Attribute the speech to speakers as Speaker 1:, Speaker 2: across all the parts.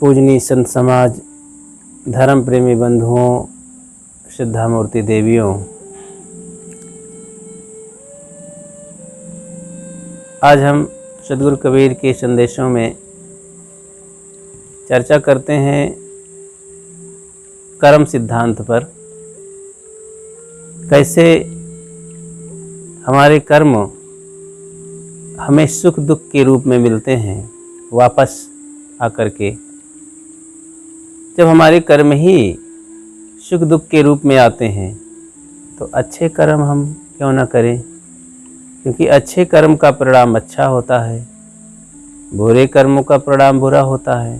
Speaker 1: पूजनीय संत समाज, धर्म प्रेमी बंधुओं, श्रद्धा मूर्ति देवियों, आज हम सद्गुरु कबीर के संदेशों में चर्चा करते हैं कर्म सिद्धांत पर। कैसे हमारे कर्म हमें सुख दुख के रूप में मिलते हैं वापस आकर के। जब हमारे कर्म ही सुख दुख के रूप में आते हैं तो अच्छे कर्म हम क्यों ना करें, क्योंकि अच्छे कर्म का परिणाम अच्छा होता है, बुरे कर्मों का परिणाम बुरा होता है।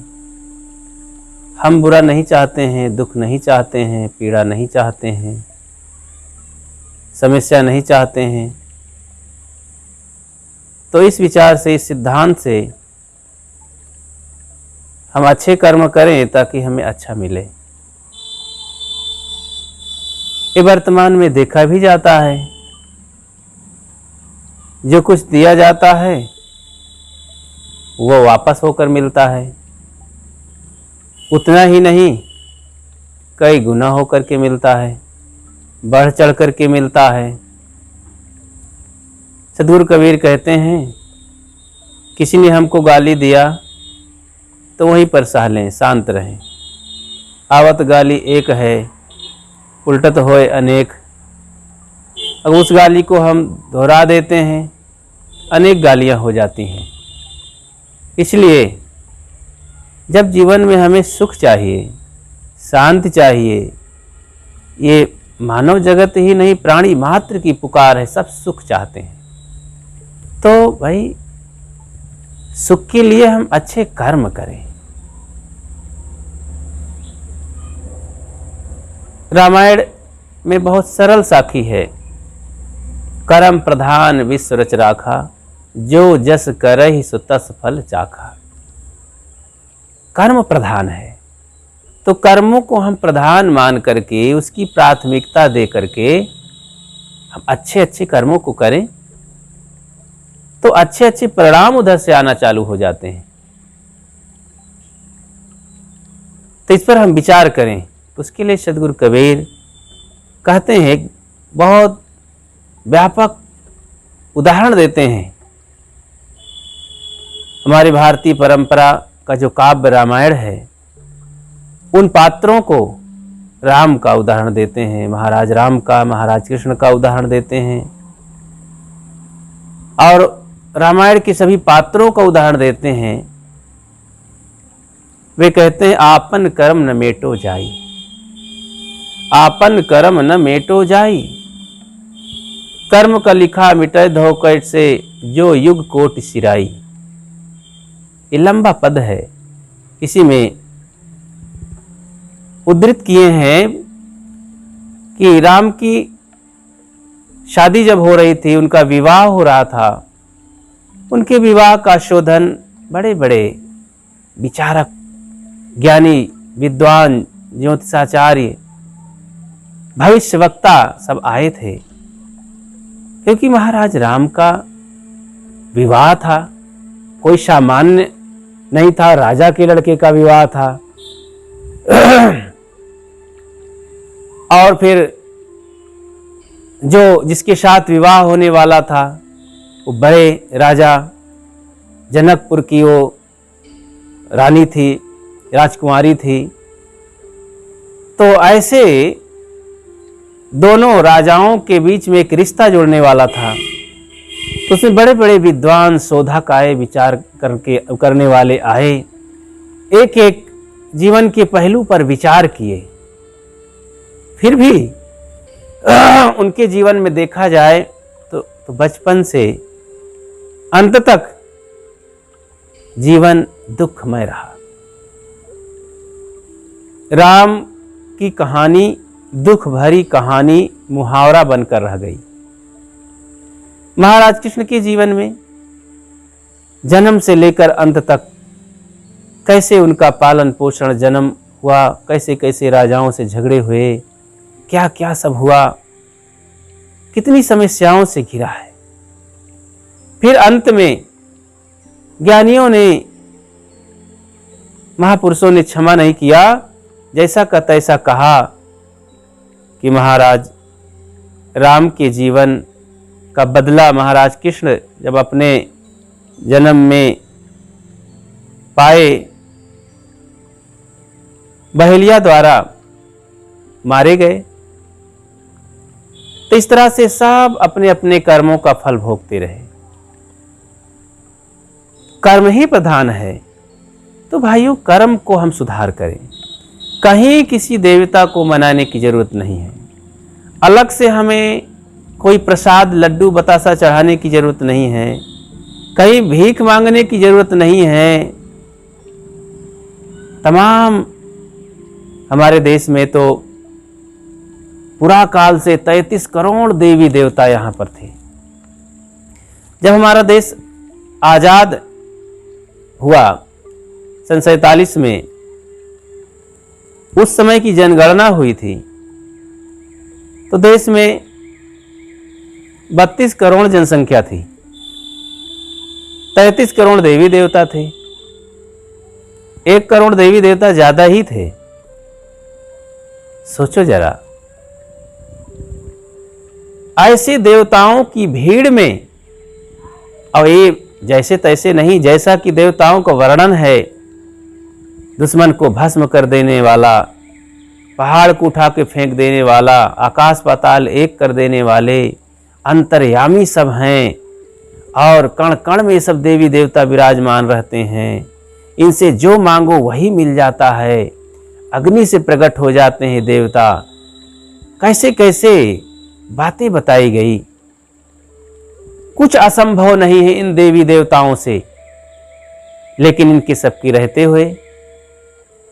Speaker 1: हम बुरा नहीं चाहते हैं, दुख नहीं चाहते हैं, पीड़ा नहीं चाहते हैं, समस्या नहीं चाहते हैं। तो इस विचार से, इस सिद्धांत से हम अच्छे कर्म करें ताकि हमें अच्छा मिले। ये वर्तमान में देखा भी जाता है, जो कुछ दिया जाता है वो वापस होकर मिलता है। उतना ही नहीं, कई गुना होकर के मिलता है, बढ़ चढ़ कर के मिलता है। सद्गुरु कबीर कहते हैं, किसी ने हमको गाली दिया तो वहीं पर सह लें, शांत रहें। आवत गाली एक है, उल्टत होए अनेक। अब उस गाली को हम दोहरा देते हैं, अनेक गालियां हो जाती हैं। इसलिए जब जीवन में हमें सुख चाहिए, शांति चाहिए, ये मानव जगत ही नहीं, प्राणी मात्र की पुकार है, सब सुख चाहते हैं। तो भाई सुख के लिए हम अच्छे कर्म करें। रामायण में बहुत सरल साखी है, कर्म प्रधान विश्व रच राखा, जो जस करहि सो तस फल चाखा। कर्म प्रधान है, तो कर्मों को हम प्रधान मान करके, उसकी प्राथमिकता दे करके हम अच्छे अच्छे कर्मों को करें तो अच्छे अच्छे परिणाम उधर से आना चालू हो जाते हैं। तो इस पर हम विचार करें। उसके लिए सद्गुरु कबीर कहते हैं, बहुत व्यापक उदाहरण देते हैं। हमारी भारतीय परंपरा का जो काव्य रामायण है, उन पात्रों को राम का उदाहरण देते हैं, महाराज राम का, महाराज कृष्ण का उदाहरण देते हैं, और रामायण के सभी पात्रों का उदाहरण देते हैं। वे कहते हैं, आपन कर्म न मेटो जाई, आपन कर्म न मेटो जाई, कर्म का लिखा मिटे धोकट से, जो युग कोट सिराई। ये लंबा पद है, इसी में उद्धृत किए हैं कि राम की शादी जब हो रही थी, उनका विवाह हो रहा था, उनके विवाह का शोधन बड़े बड़े विचारक, ज्ञानी, विद्वान, ज्योतिषाचार्य, भविष्यवक्ता सब आए थे। क्योंकि महाराज राम का विवाह था, कोई सामान्य नहीं था, राजा के लड़के का विवाह था। और फिर जो जिसके साथ विवाह होने वाला था वो बड़े राजा, जनकपुर की वो रानी थी, राजकुमारी थी। तो ऐसे दोनों राजाओं के बीच में एक रिश्ता जोड़ने वाला था। तो उसमें बड़े बड़े विद्वान, शोधक आए, विचार करने वाले आए, एक एक जीवन के पहलू पर विचार किए। फिर भी उनके जीवन में देखा जाए तो बचपन से अंत तक जीवन दुखमय रहा। राम की कहानी दुख भरी कहानी मुहावरा बनकर रह गई। महाराज कृष्ण के जीवन में जन्म से लेकर अंत तक कैसे उनका पालन पोषण, जन्म हुआ, कैसे कैसे राजाओं से झगड़े हुए, क्या क्या सब हुआ, कितनी समस्याओं से घिरा है। फिर अंत में ज्ञानियों ने महापुरुषों ने क्षमा नहीं किया, जैसा का तैसा कहा कि महाराज राम के जीवन का बदला महाराज कृष्ण जब अपने जन्म में पाए, बहेलिया द्वारा मारे गए। तो इस तरह से सब अपने अपने कर्मों का फल भोगते रहे। कर्म ही प्रधान है। तो भाइयों, कर्म को हम सुधार करें। कहीं किसी देवता को मनाने की जरूरत नहीं है। अलग से हमें कोई प्रसाद, लड्डू, बतासा चढ़ाने की जरूरत नहीं है। कहीं भीख मांगने की जरूरत नहीं है। तमाम हमारे देश में तो पुरा काल से 33 करोड़ देवी देवता यहाँ पर थे। जब हमारा देश आजाद हुआ सन 47 में, उस समय की जनगणना हुई थी तो देश में 32 करोड़ जनसंख्या थी। 33 करोड़ देवी देवता थे। 1 करोड़ देवी देवता ज्यादा ही थे। सोचो जरा, ऐसे देवताओं की भीड़ में, और ये जैसे तैसे नहीं, जैसा कि देवताओं का वर्णन है, दुश्मन को भस्म कर देने वाला, पहाड़ को उठा के फेंक देने वाला, आकाश पाताल एक कर देने वाले, अंतर्यामी सब हैं और कण कण में सब देवी देवता विराजमान रहते हैं। इनसे जो मांगो वही मिल जाता है। अग्नि से प्रकट हो जाते हैं देवता। कैसे कैसे बातें बताई गई। कुछ असंभव नहीं है इन देवी देवताओं से, लेकिन इनके सबकी रहते हुए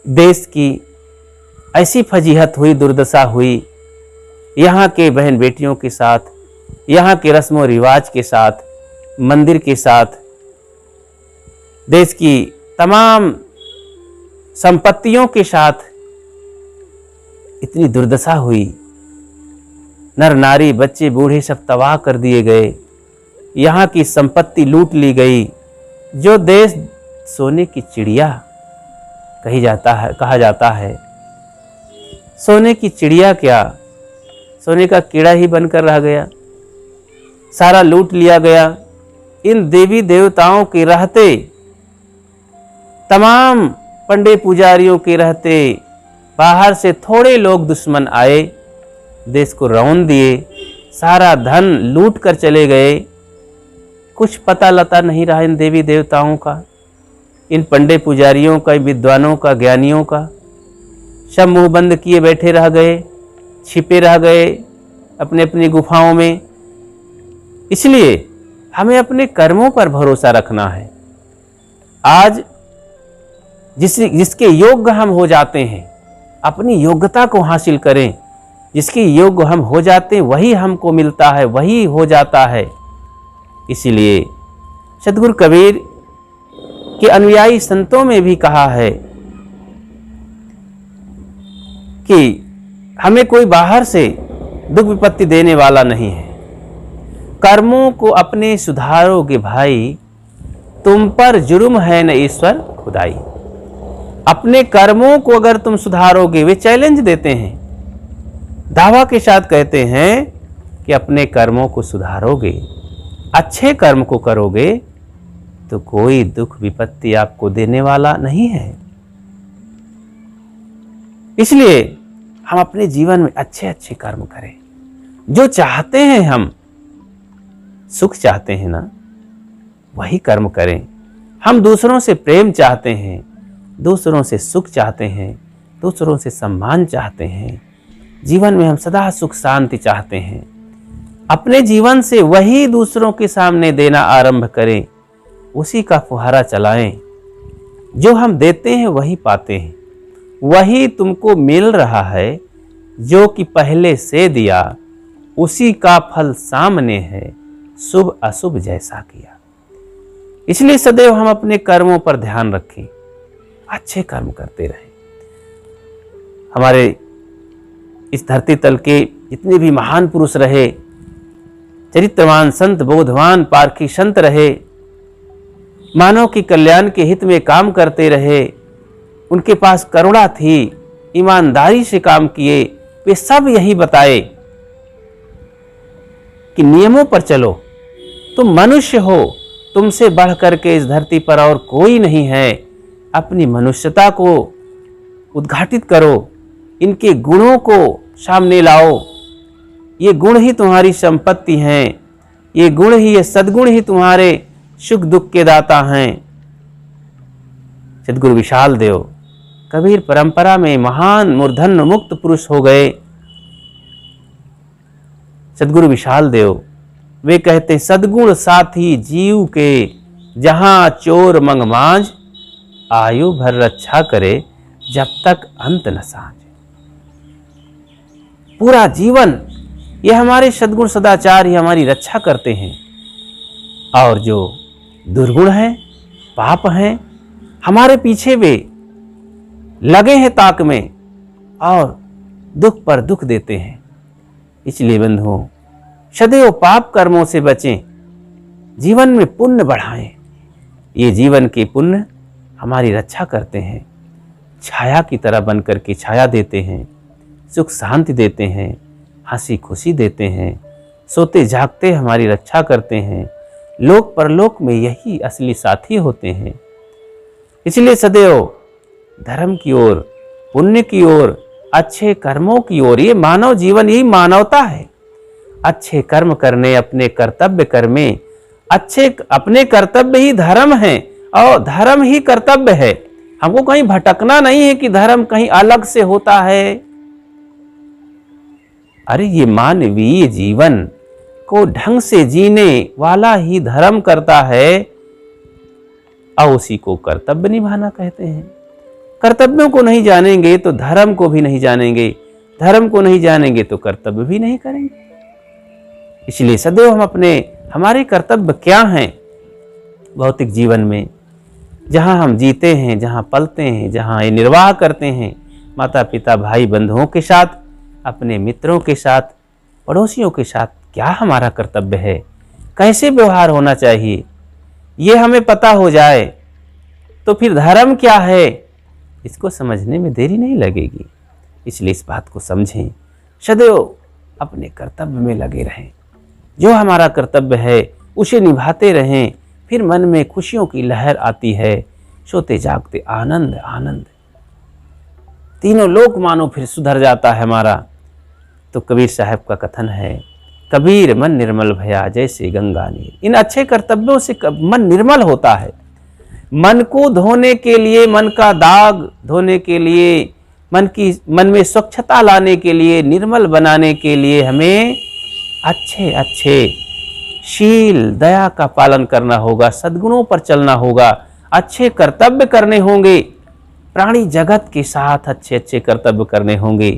Speaker 1: देश की ऐसी फजीहत हुई, दुर्दशा हुई। यहाँ के बहन बेटियों के साथ, यहाँ के रस्मों रिवाज के साथ, मंदिर के साथ, देश की तमाम संपत्तियों के साथ इतनी दुर्दशा हुई। नर नारी बच्चे बूढ़े सब तबाह कर दिए गए। यहाँ की संपत्ति लूट ली गई। जो देश सोने की चिड़िया कहा जाता है, सोने की चिड़िया क्या, सोने का कीड़ा ही बनकर रह गया। सारा लूट लिया गया। इन देवी देवताओं के रहते, तमाम पंडे पुजारियों के रहते, बाहर से थोड़े लोग दुश्मन आए, देश को रौंद दिए, सारा धन लूट कर चले गए। कुछ पता लता नहीं रहा इन देवी देवताओं का, इन पंडे पुजारियों का, विद्वानों का, ज्ञानियों का। सब मुंह बंद किए बैठे रह गए, छिपे रह गए अपने अपनी गुफाओं में। इसलिए हमें अपने कर्मों पर भरोसा रखना है। आज जिसके योग्य हम हो जाते हैं, अपनी योग्यता को हासिल करें। जिसके योग्य हम हो जाते हैं वही हमको मिलता है, वही हो जाता है। इसीलिए सद्गुरु कबीर के अनुयायी संतों में भी कहा है कि हमें कोई बाहर से दुख विपत्ति देने वाला नहीं है। कर्मों को अपने सुधारोगे भाई, तुम पर जुर्म है न ईश्वर खुदाई। अपने कर्मों को अगर तुम सुधारोगे, वे चैलेंज देते हैं, दावा के साथ कहते हैं कि अपने कर्मों को सुधारोगे, अच्छे कर्म को करोगे तो कोई दुख विपत्ति आपको देने वाला नहीं है। इसलिए हम अपने जीवन में अच्छे अच्छे कर्म करें। जो चाहते हैं, हम सुख चाहते हैं ना, वही कर्म करें। हम दूसरों से प्रेम चाहते हैं, दूसरों से सुख चाहते हैं, दूसरों से सम्मान चाहते हैं, जीवन में हम सदा सुख शांति चाहते हैं। अपने जीवन से वही दूसरों के सामने देना आरंभ करें, उसी का फुहारा चलाएं। जो हम देते हैं वही पाते हैं, वही तुमको मिल रहा है। जो कि पहले से दिया उसी का फल सामने है, शुभ अशुभ जैसा किया। इसलिए सदैव हम अपने कर्मों पर ध्यान रखें, अच्छे कर्म करते रहें। हमारे इस धरती तल के जितने भी महान पुरुष रहे, चरित्रवान संत, बोधवान पारखी संत रहे, मानव के कल्याण के हित में काम करते रहे, उनके पास करुणा थी, ईमानदारी से काम किए, वे सब यही बताए कि नियमों पर चलो, तुम मनुष्य हो, तुमसे बढ़ करके इस धरती पर और कोई नहीं है। अपनी मनुष्यता को उद्घाटित करो, इनके गुणों को सामने लाओ। ये गुण ही तुम्हारी संपत्ति हैं, ये गुण ही, ये सद्गुण ही तुम्हारे सुख दुख के दाता हैं। सद्गुरु विशाल देव कबीर परंपरा में महान मूर्धन्य मुक्त पुरुष हो गए। सद्गुरु विशाल देव वे कहते, सद्गुण साथी जीव के, जहां चोर मंगमांझ, आयु भर रक्षा करे, जब तक अंत न साँझ। पूरा जीवन ये हमारे सद्गुण सदाचार ही हमारी रक्षा करते हैं, और जो दुर्गुण हैं, पाप हैं, हमारे पीछे वे लगे हैं ताक में और दुख पर दुख देते हैं। इसलिए बंधुओं, सदैव पाप कर्मों से बचें, जीवन में पुण्य बढ़ाएं। ये जीवन के पुण्य हमारी रक्षा करते हैं, छाया की तरह बनकर के छाया देते हैं, सुख शांति देते हैं, हंसी खुशी देते हैं, सोते जागते हमारी रक्षा करते हैं। लोक परलोक में यही असली साथी होते हैं। इसलिए सदैव धर्म की ओर, पुण्य की ओर, अच्छे कर्मों की ओर, ये मानव जीवन, यही मानवता है। अच्छे कर्म करने, अपने कर्तव्य कर्मे, अच्छे अपने कर्तव्य ही धर्म है और धर्म ही कर्तव्य है। हमको कहीं भटकना नहीं है कि धर्म कहीं अलग से होता है। अरे ये मानवीय जीवन को ढंग से जीने वाला ही धर्म करता है और उसी को कर्तव्य निभाना कहते हैं। कर्तव्यों को नहीं जानेंगे तो धर्म को भी नहीं जानेंगे, धर्म को नहीं जानेंगे तो कर्तव्य भी नहीं करेंगे। इसलिए सदैव हम हमारे कर्तव्य क्या हैं भौतिक जीवन में, जहाँ हम जीते हैं, जहाँ पलते हैं, जहाँ ये निर्वाह करते हैं, माता पिता भाई बंधुओं के साथ, अपने मित्रों के साथ, पड़ोसियों के साथ क्या हमारा कर्तव्य है, कैसे व्यवहार होना चाहिए, ये हमें पता हो जाए तो फिर धर्म क्या है इसको समझने में देरी नहीं लगेगी। इसलिए इस बात को समझें, सदैव अपने कर्तव्य में लगे रहें, जो हमारा कर्तव्य है उसे निभाते रहें। फिर मन में खुशियों की लहर आती है, सोते जागते आनंद आनंद, तीनों लोक मानो फिर सुधर जाता है हमारा। तो कबीर साहब का कथन है, कबीर मन निर्मल भया जैसे गंगा नीर। इन अच्छे कर्तव्यों से मन निर्मल होता है। मन को धोने के लिए, मन का दाग धोने के लिए, मन में स्वच्छता लाने के लिए, निर्मल बनाने के लिए हमें अच्छे अच्छे शील दया का पालन करना होगा, सद्गुणों पर चलना होगा, अच्छे कर्तव्य करने होंगे, प्राणी जगत के साथ अच्छे अच्छे कर्तव्य करने होंगे,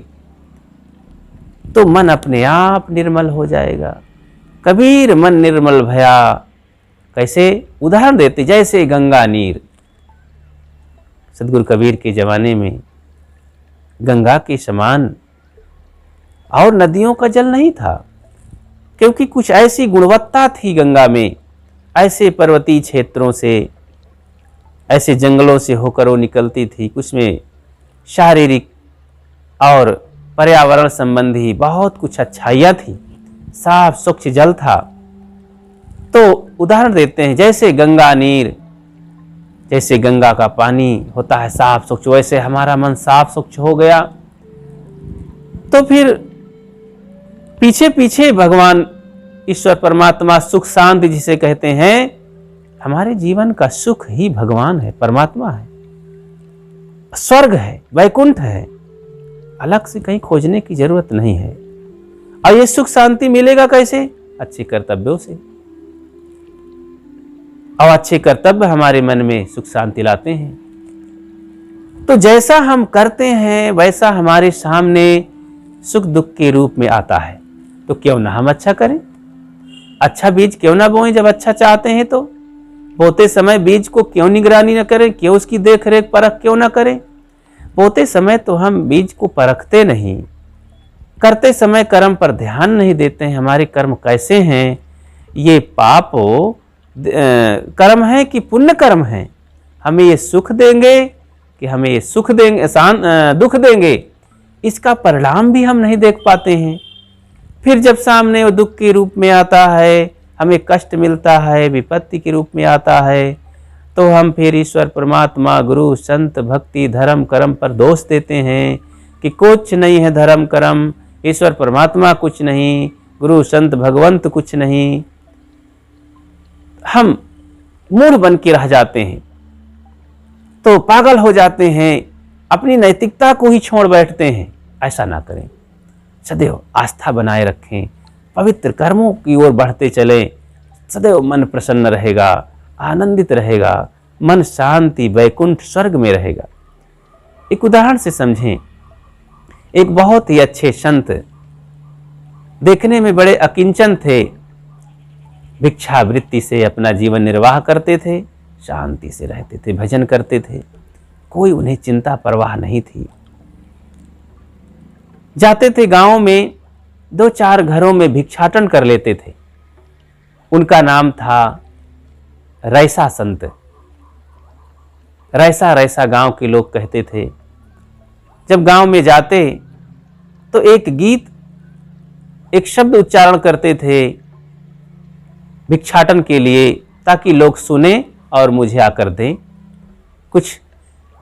Speaker 1: तो मन अपने आप निर्मल हो जाएगा। कबीर मन निर्मल भया, कैसे उदाहरण देते, जैसे गंगा नीर। सदगुरु कबीर के जमाने में गंगा के समान और नदियों का जल नहीं था, क्योंकि कुछ ऐसी गुणवत्ता थी गंगा में, ऐसे पर्वतीय क्षेत्रों से, ऐसे जंगलों से होकर वो निकलती थी। कुछ में शारीरिक और पर्यावरण संबंधी बहुत कुछ अच्छाइयाँ थी, साफ स्वच्छ जल था। तो उदाहरण देते हैं, जैसे गंगा नीर, जैसे गंगा का पानी होता है साफ स्वच्छ, वैसे हमारा मन साफ स्वच्छ हो गया तो फिर पीछे पीछे भगवान ईश्वर परमात्मा सुख शांति जिसे कहते हैं, हमारे जीवन का सुख ही भगवान है, परमात्मा है, स्वर्ग है, वैकुंठ है, अलग से कहीं खोजने की जरूरत नहीं है। और ये सुख शांति मिलेगा कैसे? अच्छे कर्तव्यों से। और अच्छे कर्तव्य हमारे मन में सुख शांति लाते हैं। तो जैसा हम करते हैं वैसा हमारे सामने सुख दुख के रूप में आता है। तो क्यों ना हम अच्छा करें, अच्छा बीज क्यों ना बोएं? जब अच्छा चाहते हैं तो बोते समय बीज को क्यों निगरानी न करें, क्यों उसकी देख रेख परख क्यों ना करें? बोते समय तो हम बीज को परखते नहीं, करते समय कर्म पर ध्यान नहीं देते हैं, हमारे कर्म कैसे हैं, ये पाप कर्म है कि पुण्य कर्म है, हमें ये सुख देंगे कि हमें ये सुख देंगे, दुख देंगे, इसका परिणाम भी हम नहीं देख पाते हैं। फिर जब सामने वो दुख के रूप में आता है, हमें कष्ट मिलता है, विपत्ति के रूप में आता है, तो हम फिर ईश्वर परमात्मा, गुरु, संत, भक्ति, धर्म, कर्म पर दोष देते हैं कि कुछ नहीं है, धर्म, कर्म, ईश्वर परमात्मा कुछ नहीं, गुरु, संत, भगवंत कुछ नहीं। हम मूढ़ बन के रह जाते हैं, तो पागल हो जाते हैं, अपनी नैतिकता को ही छोड़ बैठते हैं। ऐसा ना करें, सदैव आस्था बनाए रखें, पवित्र कर्मों की ओर बढ़ते चलें, सदैव मन प्रसन्न रहेगा, आनंदित रहेगा, मन शांति, वैकुंठ, स्वर्ग में रहेगा। एक उदाहरण से समझें। एक बहुत ही अच्छे संत, देखने में बड़े अकिंचन थे, भिक्षावृत्ति से अपना जीवन निर्वाह करते थे, शांति से रहते थे, भजन करते थे, कोई उन्हें चिंता परवाह नहीं थी। जाते थे गांव में, 2-4 घरों में भिक्षाटन कर लेते थे। उनका नाम था रैसा संत। रैसा रैसा गांव के लोग कहते थे। जब गांव में जाते तो एक गीत, एक शब्द उच्चारण करते थे भिक्षाटन के लिए, ताकि लोग सुने और मुझे आकर दें कुछ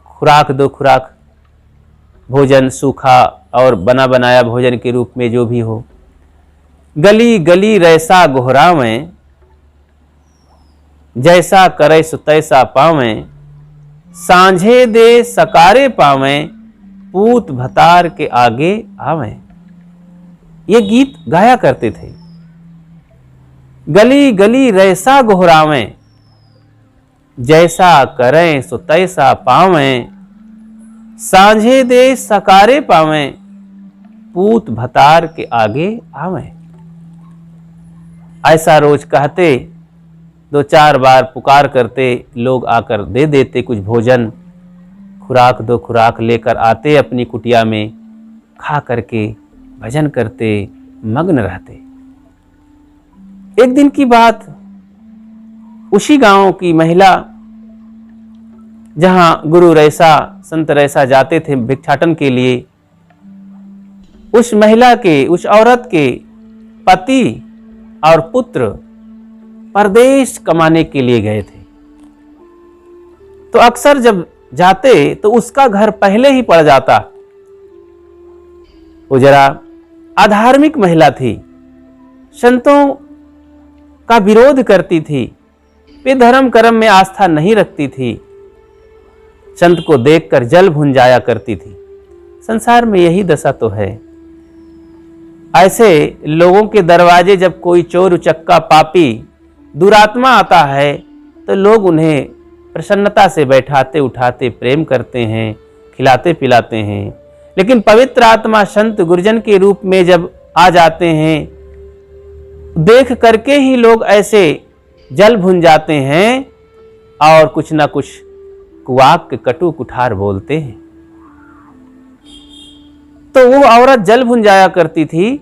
Speaker 1: खुराक, 2 खुराक भोजन, सूखा और बना बनाया भोजन के रूप में जो भी हो। गली गली रैसा गोहरावें, जैसा करे सो तैसा पावें, सांझे दे सकारे पावें, पूत भतार के आगे आवें। ये गीत गाया करते थे। गली गली रैसा गोहरावें, जैसा करें सो तैसा पावें, सांझे दे सकारे पावें, पूत भतार के आगे आवें। ऐसा रोज कहते, 2-4 बार पुकार करते, लोग आकर दे देते कुछ भोजन, खुराक, 2 खुराक लेकर आते अपनी कुटिया में, खा करके भजन करते, मग्न रहते। एक दिन की बात, उसी गांव की महिला, जहां गुरु रैसा, संत रैसा जाते थे भिक्षाटन के लिए, उस महिला के, उस औरत के पति और पुत्र परदेश कमाने के लिए गए थे। तो अक्सर जब जाते तो उसका घर पहले ही पड़ जाता। वो जरा अधार्मिक महिला थी, संतों का विरोध करती थी, वे धर्म कर्म में आस्था नहीं रखती थी, संत को देखकर जल भुन जाया करती थी। संसार में यही दशा तो है। ऐसे लोगों के दरवाजे जब कोई चोर उचक्का, पापी, दुरात्मा आता है, तो लोग उन्हें प्रसन्नता से बैठाते उठाते प्रेम करते हैं, खिलाते पिलाते हैं। लेकिन पवित्र आत्मा संत गुरुजन के रूप में जब आ जाते हैं, देख करके ही लोग ऐसे जल भुन जाते हैं और कुछ ना कुछ कुवाक कटु कुठार बोलते हैं। तो वो औरत जल भुन जाया करती थी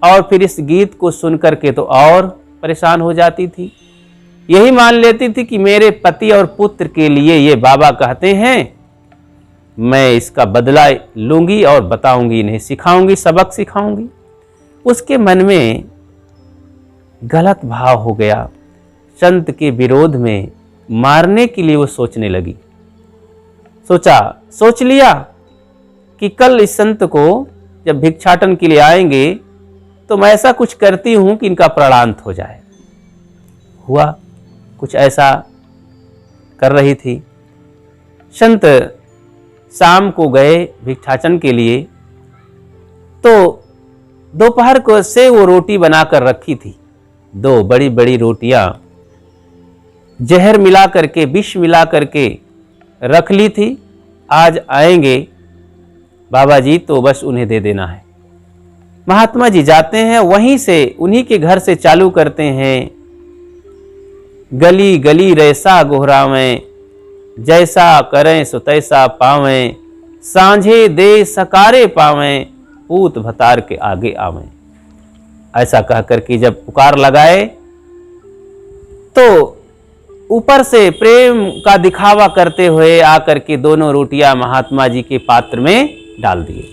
Speaker 1: और फिर इस गीत को सुन करके तो और परेशान हो जाती थी। यही मान लेती थी कि मेरे पति और पुत्र के लिए ये बाबा कहते हैं, मैं इसका बदला लूंगी और बताऊंगी, इन्हें सिखाऊंगी, सबक सिखाऊंगी। उसके मन में गलत भाव हो गया। संत के विरोध में मारने के लिए वो सोचने लगी। सोच लिया कि कल इस संत को जब भिक्षाटन के लिए आएंगे तो मैं ऐसा कुछ करती हूं कि इनका प्राणांत हो जाए। हुआ कुछ ऐसा कर रही थी। संत शाम को गए भिक्षाटन के लिए, तो दोपहर को से वो रोटी बनाकर रखी थी, 2 बड़ी बड़ी रोटियां जहर मिला करके, विष मिला करके रख ली थी। आज आएंगे बाबा जी तो बस उन्हें दे देना है। महात्मा जी जाते हैं, वहीं से उन्हीं के घर से चालू करते हैं, गली गली रैसा गोहरावें, जैसा करें सो तैसा पावें, सांझे दे सकारे पावें, पूत भतार के आगे आवें। ऐसा कह करके जब पुकार लगाए तो ऊपर से प्रेम का दिखावा करते हुए आकर के दोनों रोटियां महात्मा जी के पात्र में डाल दिए।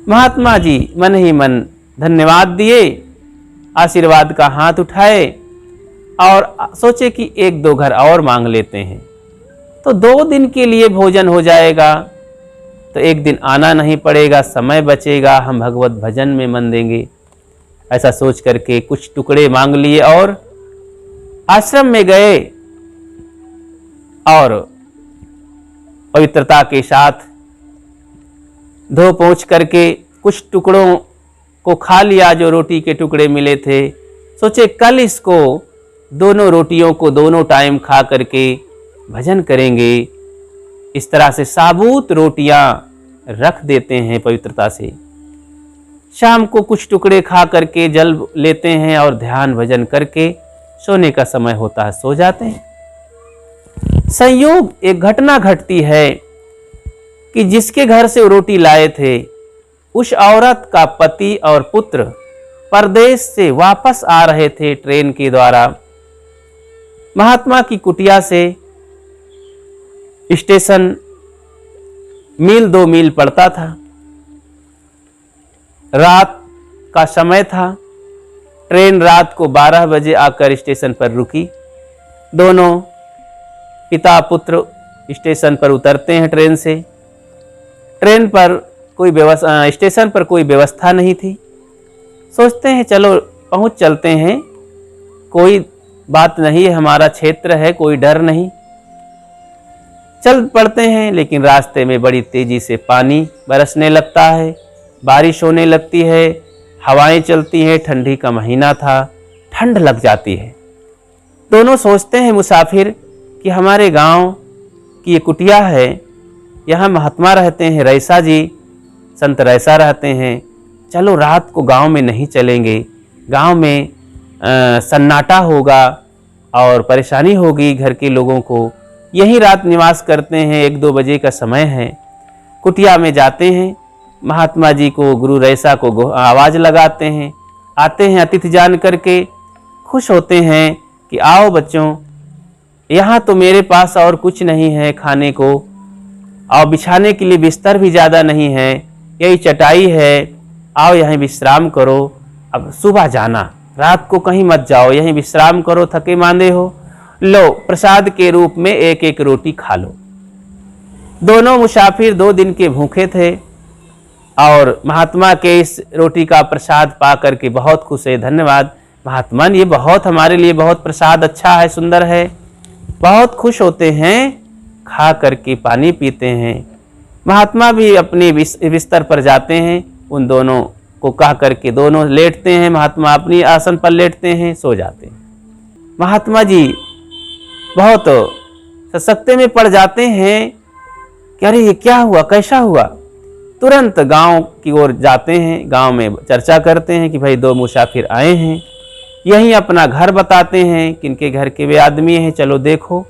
Speaker 1: महात्मा जी मन ही मन धन्यवाद दिए, आशीर्वाद का हाथ उठाए और सोचे कि एक दो घर और मांग लेते हैं तो 2 दिन के लिए भोजन हो जाएगा, तो एक दिन आना नहीं पड़ेगा, समय बचेगा, हम भगवत भजन में मन देंगे। ऐसा सोच करके कुछ टुकड़े मांग लिए और आश्रम में गए और पवित्रता के साथ धो पोंछ करके कुछ टुकड़ों को खा लिया जो रोटी के टुकड़े मिले थे। सोचे कल इसको दोनों रोटियों को दोनों टाइम खा करके भजन करेंगे। इस तरह से साबुत रोटियां रख देते हैं पवित्रता से। शाम को कुछ टुकड़े खा करके जल लेते हैं और ध्यान भजन करके सोने का समय होता है, सो जाते हैं। संयोग एक घटना घटती है कि जिसके घर से वो रोटी लाए थे उस औरत का पति और पुत्र परदेश से वापस आ रहे थे ट्रेन के द्वारा। महात्मा की कुटिया से स्टेशन 1-2 मील पड़ता था। रात का समय था। ट्रेन रात को 12 बजे आकर स्टेशन पर रुकी। दोनों पिता पुत्र स्टेशन पर उतरते हैं ट्रेन से। ट्रेन पर कोई व्यवस्था, स्टेशन पर कोई व्यवस्था नहीं थी। सोचते हैं चलो पहुंच चलते हैं, कोई बात नहीं है, हमारा क्षेत्र है, कोई डर नहीं। चल पड़ते हैं, लेकिन रास्ते में बड़ी तेजी से पानी बरसने लगता है, बारिश होने लगती है, हवाएं चलती हैं, ठंडी का महीना था, ठंड लग जाती है। दोनों सोचते हैं मुसाफिर कि हमारे गांव की ये कुटिया है, यहाँ महात्मा रहते हैं, रईसा जी संत रईसा रहते हैं, चलो रात को गांव में नहीं चलेंगे, गांव में सन्नाटा होगा और परेशानी होगी घर के लोगों को, यहीं रात निवास करते हैं, 1-2 बजे का समय है। कुटिया में जाते हैं, महात्मा जी को गुरु रईसा को आवाज़ लगाते हैं, आते हैं, अतिथि जान करके खुश होते हैं कि आओ बच्चों, यहाँ तो मेरे पास और कुछ नहीं है खाने को, और बिछाने के लिए बिस्तर भी ज़्यादा नहीं है, यही चटाई है, आओ यहीं विश्राम करो, अब सुबह जाना, रात को कहीं मत जाओ, यहीं विश्राम करो, थके मांदे हो, लो प्रसाद के रूप में 1-1 रोटी खा लो। दोनों मुसाफिर 2 दिन के भूखे थे और महात्मा के इस रोटी का प्रसाद पा करके बहुत खुश है। धन्यवाद महात्मा, ये बहुत हमारे लिए बहुत प्रसाद अच्छा है, सुंदर है। बहुत खुश होते हैं, खा करके पानी पीते हैं। महात्मा भी अपने बिस्तर पर जाते हैं, उन दोनों को कह करके दोनों लेटते हैं, महात्मा अपनी आसन पर लेटते हैं, सो जाते हैं। महात्मा जी बहुत सशक्ति में पड़ जाते हैं कि अरे ये क्या हुआ, कैसा हुआ। तुरंत गांव की ओर जाते हैं, गांव में चर्चा करते हैं कि भाई 2 मुसाफिर आए हैं, यहीं अपना घर बताते हैं, किनके घर के वे आदमी हैं, चलो देखो।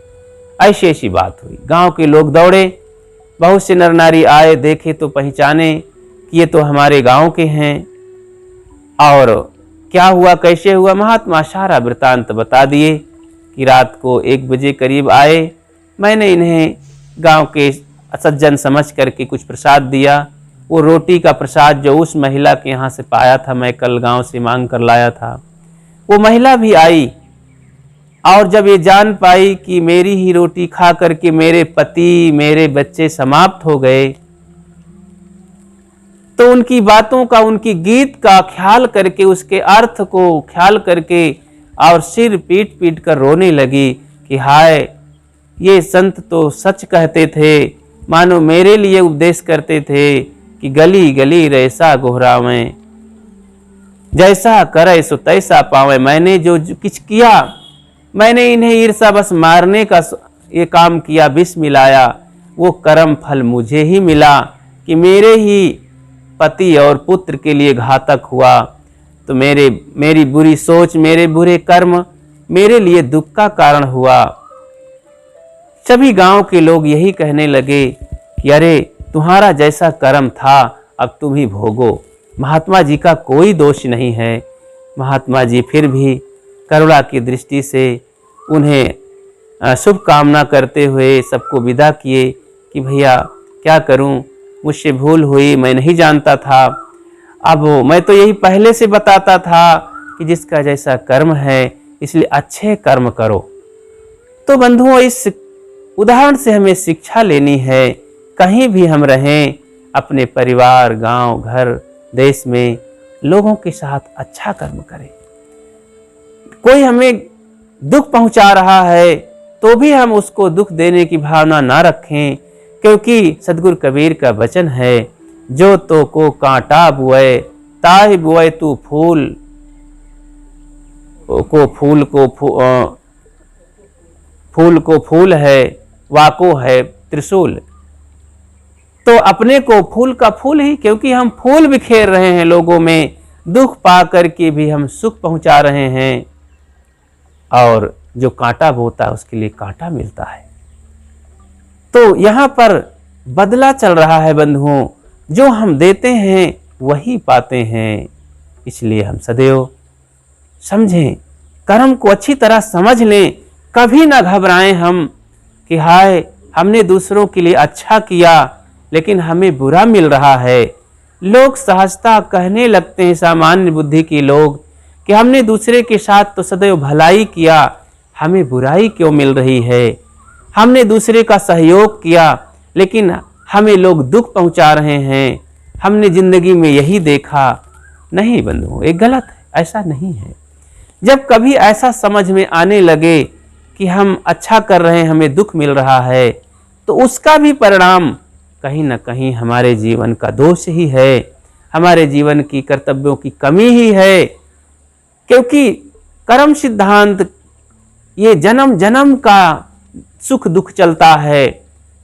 Speaker 1: ऐसी ऐसी बात हुई। गांव के लोग दौड़े, बहुत से नर नारी आए, देखे तो पहचाने कि ये तो हमारे गांव के हैं। और क्या हुआ, कैसे हुआ, महात्मा सारा वृतांत बता दिए कि रात को 1 बजे करीब आए, मैंने इन्हें गांव के सज्जन समझ करके कुछ प्रसाद दिया। वो रोटी का प्रसाद जो उस महिला के यहाँ से पाया था, मैं कल गांव से मांग कर लाया था, वो महिला भी आई और जब ये जान पाई कि मेरी ही रोटी खा करके मेरे पति मेरे बच्चे समाप्त हो गए, तो उनकी बातों का, उनकी गीत का ख्याल करके, उसके अर्थ को ख्याल करके और सिर पीट पीट कर रोने लगी कि हाय, ये संत तो सच कहते थे, मानो मेरे लिए उपदेश करते थे कि गली गली रैसा गोहरावें, जैसा करे सो तैसा पावे। मैंने जो कुछ किया, मैंने इन्हें ईर्षा बस मारने का ये काम किया, विष मिलाया, वो कर्म फल मुझे ही मिला कि मेरे ही पति और पुत्र के लिए घातक हुआ। तो मेरी बुरी सोच, मेरे बुरे कर्म मेरे लिए दुख का कारण हुआ। सभी गांव के लोग यही कहने लगे कि अरे तुम्हारा जैसा कर्म था अब तुम ही भोगो, महात्मा जी का कोई दोष नहीं है। महात्मा जी फिर भी करुणा की दृष्टि से उन्हें शुभ कामना करते हुए सबको विदा किए कि भैया क्या करूं, मुझसे भूल हुई, मैं नहीं जानता था। अब मैं तो यही पहले से बताता था कि जिसका जैसा कर्म है इसलिए अच्छे कर्म करो। तो बंधुओं, इस उदाहरण से हमें शिक्षा लेनी है। कहीं भी हम रहें, अपने परिवार, गांव, घर, देश में लोगों के साथ अच्छा कर्म करें। कोई हमें दुख पहुंचा रहा है तो भी हम उसको दुख देने की भावना ना रखें, क्योंकि सदगुरु कबीर का वचन है, जो तो को कांटा बुए ताहि बुए तू फूल को फूल को फूल को फूल है वाको है त्रिशूल। तो अपने को फूल का फूल ही, क्योंकि हम फूल बिखेर रहे हैं लोगों में, दुख पा करके भी हम सुख पहुंचा रहे हैं, और जो कांटा बोता है उसके लिए कांटा मिलता है। तो यहां पर बदला चल रहा है बंधुओं, जो हम देते हैं वही पाते हैं। इसलिए हम सदैव समझें, कर्म को अच्छी तरह समझ लें, कभी ना घबराएं हम कि हाय हमने दूसरों के लिए अच्छा किया लेकिन हमें बुरा मिल रहा है। लोग सहजता कहने लगते हैं, सामान्य बुद्धि के लोग, कि हमने दूसरे के साथ तो सदैव भलाई किया, हमें बुराई क्यों मिल रही है। हमने दूसरे का सहयोग किया लेकिन हमें लोग दुख पहुंचा रहे हैं, हमने जिंदगी में यही देखा। नहीं बंधुओं, ये गलत है, ऐसा नहीं है। जब कभी ऐसा समझ में आने लगे कि हम अच्छा कर रहे हैं, हमें दुख मिल रहा है, तो उसका भी परिणाम कहीं ना कहीं हमारे जीवन का दोष ही है, हमारे जीवन की कर्तव्यों की कमी ही है। क्योंकि कर्म सिद्धांत ये जन्म जन्म का सुख दुख चलता है।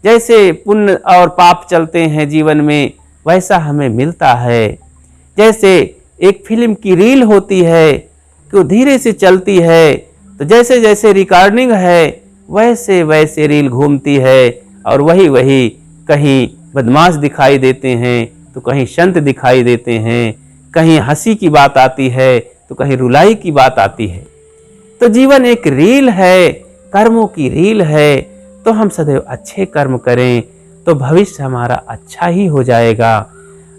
Speaker 1: जैसे पुण्य और पाप चलते हैं जीवन में, वैसा हमें मिलता है। जैसे एक फिल्म की रील होती है कि वो धीरे से चलती है, तो जैसे जैसे रिकॉर्डिंग है वैसे वैसे रील घूमती है, और वही वही कहीं बदमाश दिखाई देते हैं तो कहीं संत दिखाई देते हैं, कहीं हंसी की बात आती है तो कहीं रुलाई की बात आती है। तो जीवन एक रील है, कर्मों की रील है। तो हम सदैव अच्छे कर्म करें तो भविष्य हमारा अच्छा ही हो जाएगा।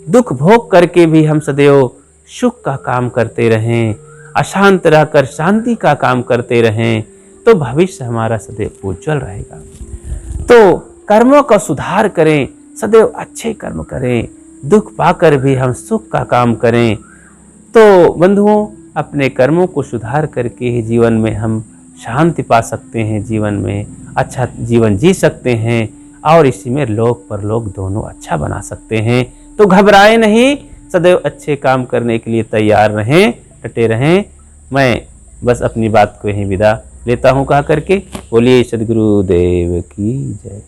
Speaker 1: दुख भोग करके भी हम सदैव सुख का काम करते रहें, अशांत रहकर शांति का काम करते रहें, तो भविष्य हमारा सदैव उज्जवल रहेगा। तो कर्मों का सुधार करें, सदैव अच्छे कर्म करें, दुख पाकर भी हम सुख का काम करें। तो बंधुओं, अपने कर्मों को सुधार करके ही जीवन में हम शांति पा सकते हैं, जीवन में अच्छा जीवन जी सकते हैं, और इसी में लोक परलोक दोनों अच्छा बना सकते हैं। तो घबराए नहीं, सदैव अच्छे काम करने के लिए तैयार रहें, डटे रहें। मैं बस अपनी बात को यहीं विदा लेता हूँ कहा करके। बोलिए सद्गुरुदेव की जय।